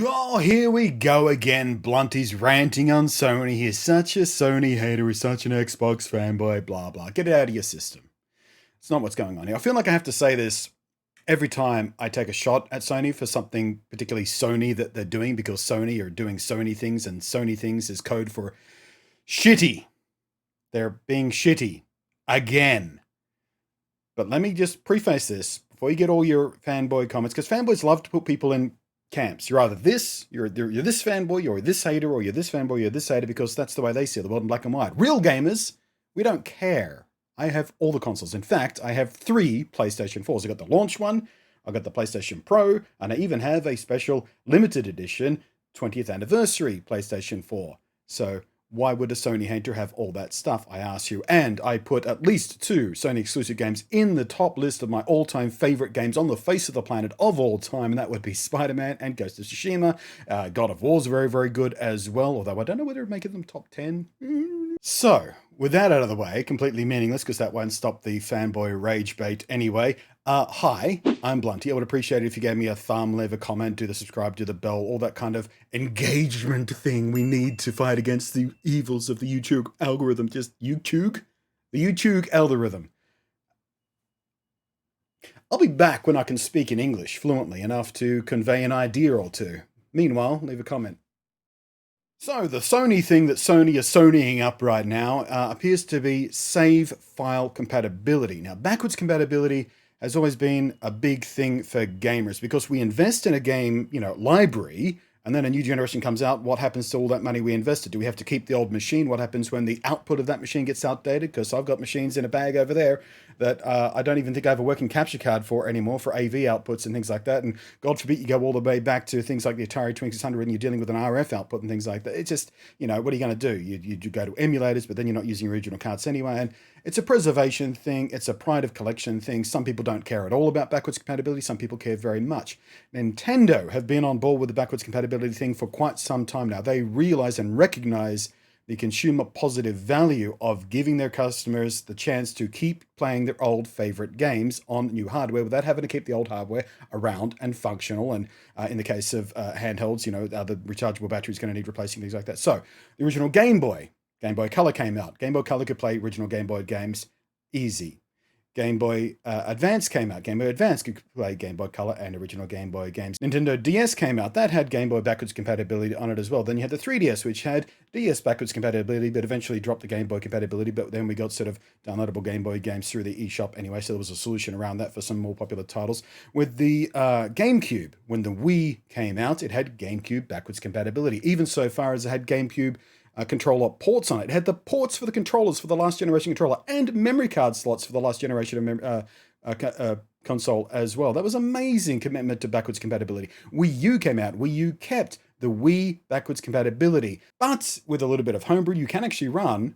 Oh, here we go again. Blunty's ranting on Sony. He's such a Sony hater. He's such an Xbox fanboy, blah, blah. Get it out of your system. It's not what's going on here. I feel like I have to say this every time I take a shot at Sony for something particularly Sony that they're doing, because Sony are doing Sony things, and Sony things is code for shitty. They're being shitty. Again. But let me just preface this before you get all your fanboy comments, because fanboys love to put people in camps. You're either this, you're this fanboy, you're this hater, or you're this fanboy, you're this hater, because that's the way they see the world in black and white. Real gamers, we don't care. I have all the consoles. In fact, I have 3 PlayStation 4s. I got the launch one, I got the PlayStation Pro, and I even have a special limited edition 20th anniversary PlayStation 4. So why would a Sony hater have all that stuff, I ask you? And I put at least 2 Sony exclusive games in the top list of my all-time favorite games on the face of the planet of all time, and that would be Spdier-man and Ghost of Tsushima. God of War's very, very good as well, although I don't know whether it'd make them top 10. So, with that out of the way, completely meaningless because that won't stop the fanboy rage bait anyway. Hi, I'm Blunty. I would appreciate it if you gave me a thumb, leave a comment, do the subscribe, do the bell, all that kind of engagement thing we need to fight against the evils of the YouTube algorithm. Just YouTube? The YouTube algorithm. I'll be back when I can speak in English fluently enough to convey an idea or two. Meanwhile, leave a comment. So, the Sony thing that Sony is Sonying up right now appears to be save file compatibility. Now, backwards compatibility has always been a big thing for gamers because we invest in a game, library, and then a new generation comes out. What happens to all that money we invested? Do we have to keep the old machine? What happens when the output of that machine gets outdated? Because I've got machines in a bag over there that I don't even think I have a working capture card for anymore for AV outputs and things like that. And God forbid you go all the way back to things like the Atari 2600 and you're dealing with an RF output and things like that. It's just, what are you going to do? You go to emulators, but then you're not using original cards anyway. And it's a preservation thing. It's a pride of collection thing. Some people don't care at all about backwards compatibility. Some people care very much. Nintendo have been on board with the backwards compatibility thing for quite some time now. They realize and recognize the consumer positive value of giving their customers the chance to keep playing their old favorite games on new hardware without having to keep the old hardware around and functional. And in the case of handhelds, the rechargeable battery is going to need replacing, things like that. So the original Game Boy Color came out. Game Boy Color could play original Game Boy games easy. Game Boy Advance came out. Game Boy Advance could play Game Boy Color and original Game Boy games. Nintendo DS came out. That had Game Boy backwards compatibility on it as well. Then you had the 3DS, which had DS backwards compatibility, but eventually dropped the Game Boy compatibility. But then we got sort of downloadable Game Boy games through the eShop anyway, so there was a solution around that for some more popular titles. With the GameCube, when the Wii came out, it had GameCube backwards compatibility, even so far as it had GameCube controller ports on it. It had the ports for the controllers for the last generation controller and memory card slots for the last generation of console as well. That was amazing commitment to backwards compatibility. Wii U came out. Wii U kept the Wii backwards compatibility, but with a little bit of homebrew, you can actually run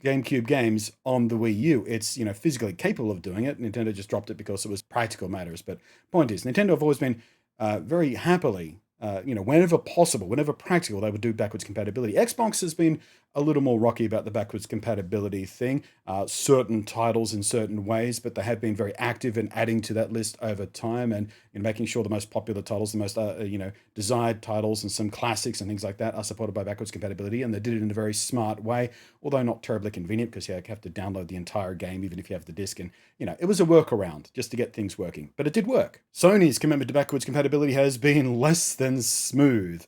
GameCube games on the Wii U. It's, physically capable of doing it. Nintendo just dropped it because it was practical matters. But point is, Nintendo have always been very happily whenever possible, whenever practical, they would do backwards compatibility. Xbox has been a little more rocky about the backwards compatibility thing, certain titles in certain ways, but they have been very active in adding to that list over time and making sure the most popular titles, the most, desired titles and some classics and things like that are supported by backwards compatibility. And they did it in a very smart way, although not terribly convenient because you have to download the entire game, even if you have the disc. And, it was a workaround just to get things working, but it did work. Sony's commitment to backwards compatibility has been less than smooth.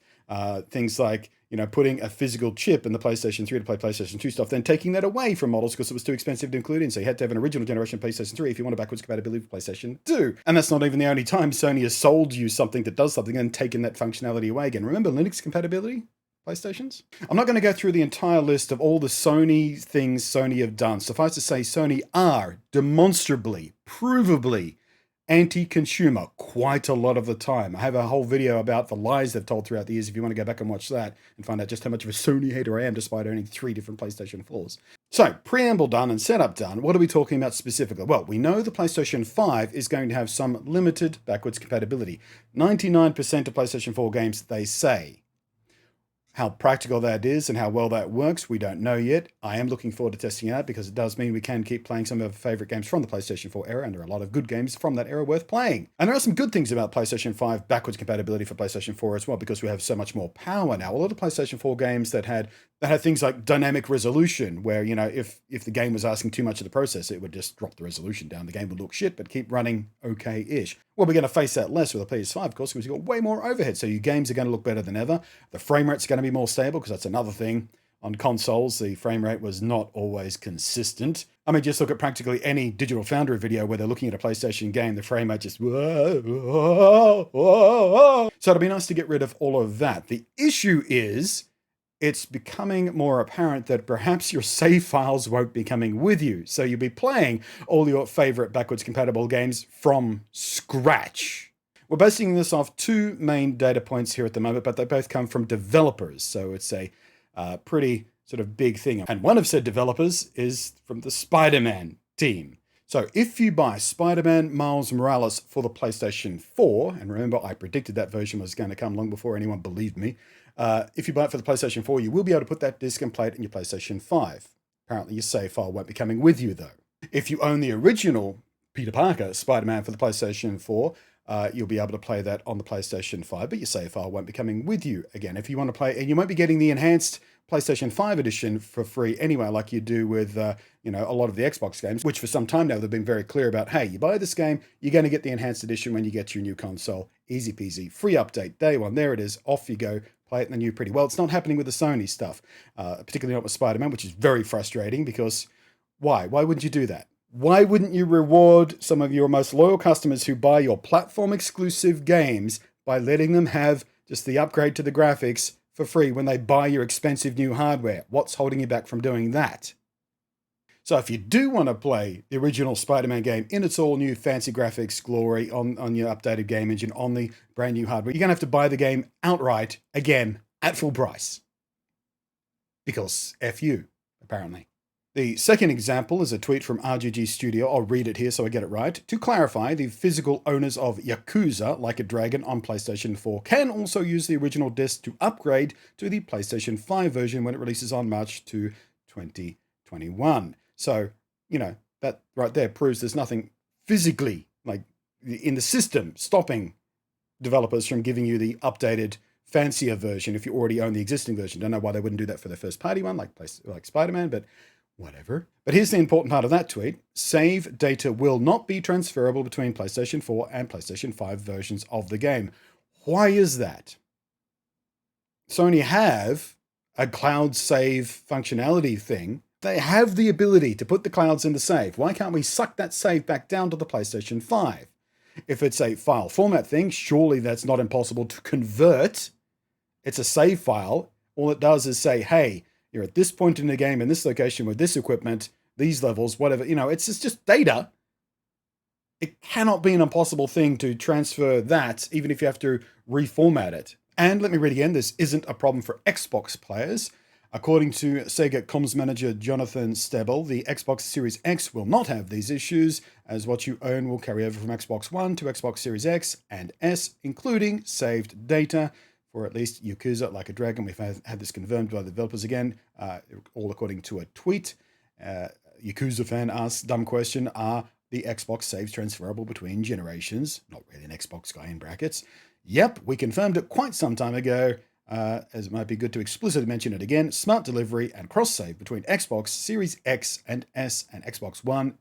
Things like, putting a physical chip in the PlayStation 3 to play PlayStation 2 stuff, then taking that away from models because it was too expensive to include in. So you had to have an original generation PlayStation 3 if you want a backwards compatibility for PlayStation 2. And that's not even the only time Sony has sold you something that does something and taken that functionality away again. Remember Linux compatibility? PlayStations? I'm not going to go through the entire list of all the Sony things Sony have done. Suffice to say, Sony are demonstrably, provably anti-consumer quite a lot of the time. I have a whole video about the lies they've told throughout the years if you want to go back and watch that and find out just how much of a Sony hater I am despite owning 3 different PlayStation 4s. So, preamble done and setup done, what are we talking about specifically? Well, we know the PlayStation 5 is going to have some limited backwards compatibility. 99% of PlayStation 4 games, they say. How practical that is and how well that works, we don't know yet. I am looking forward to testing it out because it does mean we can keep playing some of our favorite games from the PlayStation 4 era, and there are a lot of good games from that era worth playing. And there are some good things about PlayStation 5 backwards compatibility for PlayStation 4 as well, because we have so much more power now. A lot of PlayStation 4 games that had things like dynamic resolution, where, you know, if the game was asking too much of the processor, it would just drop the resolution down. The game would look shit, but keep running okay-ish. Well, we're going to face that less with a PS5, of course, because you've got way more overhead, so your games are going to look better than ever. The frame rate's going to be more stable, because that's another thing. On consoles, the frame rate was not always consistent. I mean, just look at practically any Digital Foundry video where they're looking at a PlayStation game, the frame rate just... So it'll be nice to get rid of all of that. The issue is, it's becoming more apparent that perhaps your save files won't be coming with you. So you'll be playing all your favorite backwards compatible games from scratch. We're basing this off two main data points here at the moment, but they both come from developers. So it's a pretty sort of big thing. And one of said developers is from the Spdier-man team. So if you buy Spider-Man Miles Morales for the PlayStation 4, and remember I predicted that version was going to come long before anyone believed me, if you buy it for the PlayStation 4, you will be able to put that disc and play it in your PlayStation 5. Apparently your save file won't be coming with you though. If you own the original Peter Parker Spider-Man for the PlayStation 4, you'll be able to play that on the PlayStation 5, but your save file won't be coming with you again. If you want to play, and you won't be getting the enhanced PlayStation 5 edition for free anyway, like you do with, you know, a lot of the Xbox games, which for some time now they've been very clear about, hey, you buy this game, you're going to get the enhanced edition when you get your new console. Easy peasy, free update, day one, there it is, off you go, play it in the new pretty well. It's not happening with the Sony stuff, particularly not with Spider-Man, which is very frustrating because why? Why wouldn't you do that? Why wouldn't you reward some of your most loyal customers who buy your platform exclusive games by letting them have just the upgrade to the graphics for free when they buy your expensive new hardware? What's holding you back from doing that? So if you do want to play the original Spider-Man game in its all new fancy graphics glory on your updated game engine, on the brand new hardware, you're going to have to buy the game outright again at full price. Because F you, apparently. The second example is a tweet from RGG Studio. I'll read it here so I get it right. To clarify, the physical owners of Yakuza Like a Dragon on PlayStation 4 can also use the original disc to upgrade to the PlayStation 5 version when it releases on March 2, 2021. So, you know, that right there proves there's nothing physically, like in the system, stopping developers from giving you the updated, fancier version if you already own the existing version. Don't know why they wouldn't do that for their first party one, like Spider-Man, but whatever. But here's the important part of that tweet. Save data will not be transferable between PlayStation 4 and PlayStation 5 versions of the game. Why is that? Sony have a cloud save functionality thing. They have the ability to put the clouds in the save. Why can't we suck that save back down to the PlayStation 5? If it's a file format thing, surely that's not impossible to convert. It's a save file. All it does is say, hey, you're at this point in the game, in this location, with this equipment, these levels, whatever. You know, it's just data. It cannot be an impossible thing to transfer that, even if you have to reformat it. And let me read again, this isn't a problem for Xbox players. According to Sega comms manager Jonathan Stebel, the Xbox Series X will not have these issues, as what you own will carry over from Xbox One to Xbox Series X and S, including saved data. For at least Yakuza Like a Dragon, we've had this confirmed by the developers again, all according to a tweet. Yakuza fan asks, dumb question, are the Xbox saves transferable between generations? Not really an Xbox guy in brackets. Yep, we confirmed it quite some time ago, as it might be good to explicitly mention it again. Smart delivery and cross-save between Xbox Series X and S and Xbox One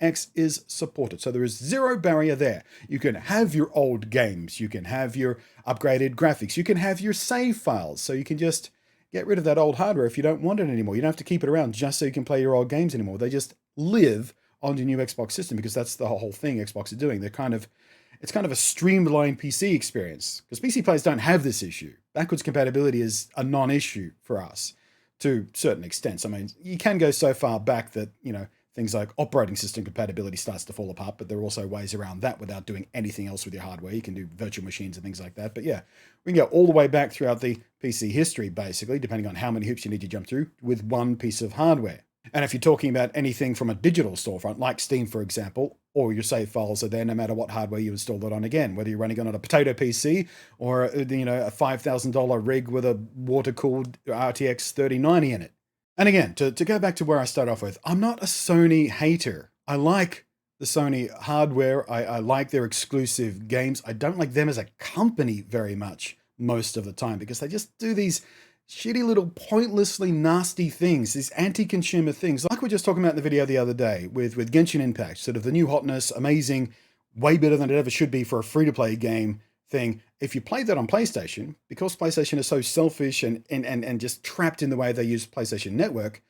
X is supported. So there is zero barrier there. You can have your old games, you can have your upgraded graphics, you can have your save files, so you can just get rid of that old hardware if you don't want it anymore. You don't have to keep it around just so you can play your old games anymore. They just live on your new Xbox system, because that's the whole thing Xbox is doing. It's kind of a streamlined PC experience, because PC players don't have this issue. Backwards compatibility is a non-issue for us to certain extents. I mean, you can go so far back that, you know, things like operating system compatibility starts to fall apart, but there are also ways around that without doing anything else with your hardware. You can do virtual machines and things like that. But yeah, we can go all the way back throughout the PC history, basically, depending on how many hoops you need to jump through with one piece of hardware. And if you're talking about anything from a digital storefront, like Steam, for example, all your save files are there no matter what hardware you install it on again, whether you're running on a potato PC or, a $5,000 rig with a water-cooled RTX 3090 in it. And again, to go back to where I started off with, I'm not a Sony hater. I like the Sony hardware. I like their exclusive games. I don't like them as a company very much most of the time because they just do these shitty little pointlessly nasty things, these anti-consumer things, like we were just talking about in the video the other day with Genshin Impact, sort of the new hotness, amazing, way better than it ever should be for a free-to-play game thing. If you play that on PlayStation, because PlayStation is so selfish and just trapped in the way they use PlayStation Network,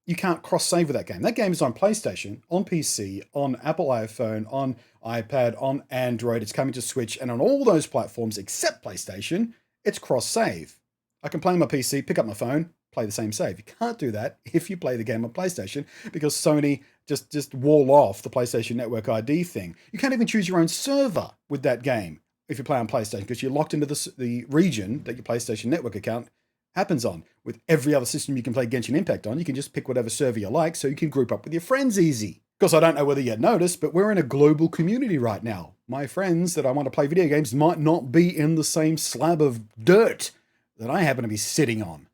you can't cross-save with that game. That game is on PlayStation, on PC, on Apple iPhone, on iPad, on Android. It's coming to Switch, and on all those platforms except PlayStation, it's cross-save. I can play on my PC, pick up my phone, play the same save. You can't do that if you play the game on PlayStation because Sony just wall off the PlayStation Network ID thing. You can't even choose your own server with that game if you play on PlayStation because you're locked into the region that your PlayStation Network account happens on. With every other system you can play Genshin Impact on, you can just pick whatever server you like so you can group up with your friends easy. Of course, I don't know whether you noticed, but we're in a global community right now. My friends that I want to play video games might not be in the same slab of dirt that I happen to be sitting on.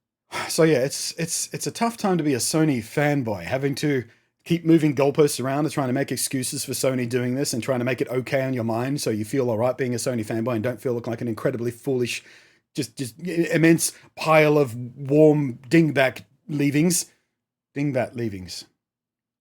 So yeah, it's a tough time to be a Sony fanboy, having to keep moving goalposts around and trying to make excuses for Sony doing this and trying to make it okay on your mind so you feel all right being a Sony fanboy and don't feel like an incredibly foolish, just immense pile of warm dingbat leavings. Dingbat leavings.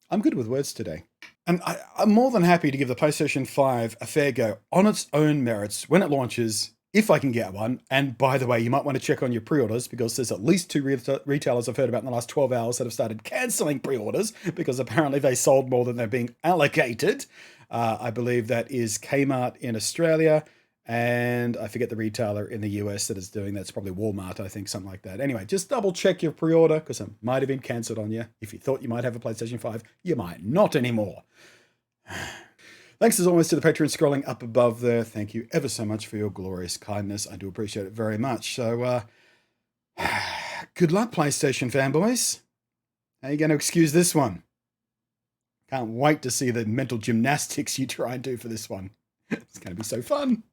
I'm good with words today. And I'm more than happy to give the PlayStation 5 a fair go on its own merits when it launches, if I can get one. And by the way, you might want to check on your pre-orders because there's at least 2 retailers I've heard about in the last 12 hours that have started cancelling pre-orders because apparently they sold more than they're being allocated. I believe that is Kmart in Australia, and I forget the retailer in the US that is doing that. It's probably Walmart, I think, something like that. Anyway, just double check your pre-order because it might have been cancelled on you. If you thought you might have a PlayStation 5, you might not anymore. Thanks as always to the Patreon scrolling up above there. Thank you ever so much for your glorious kindness. I do appreciate it very much. So, good luck, PlayStation fanboys. How are you going to excuse this one? Can't wait to see the mental gymnastics you try and do for this one. It's going to be so fun.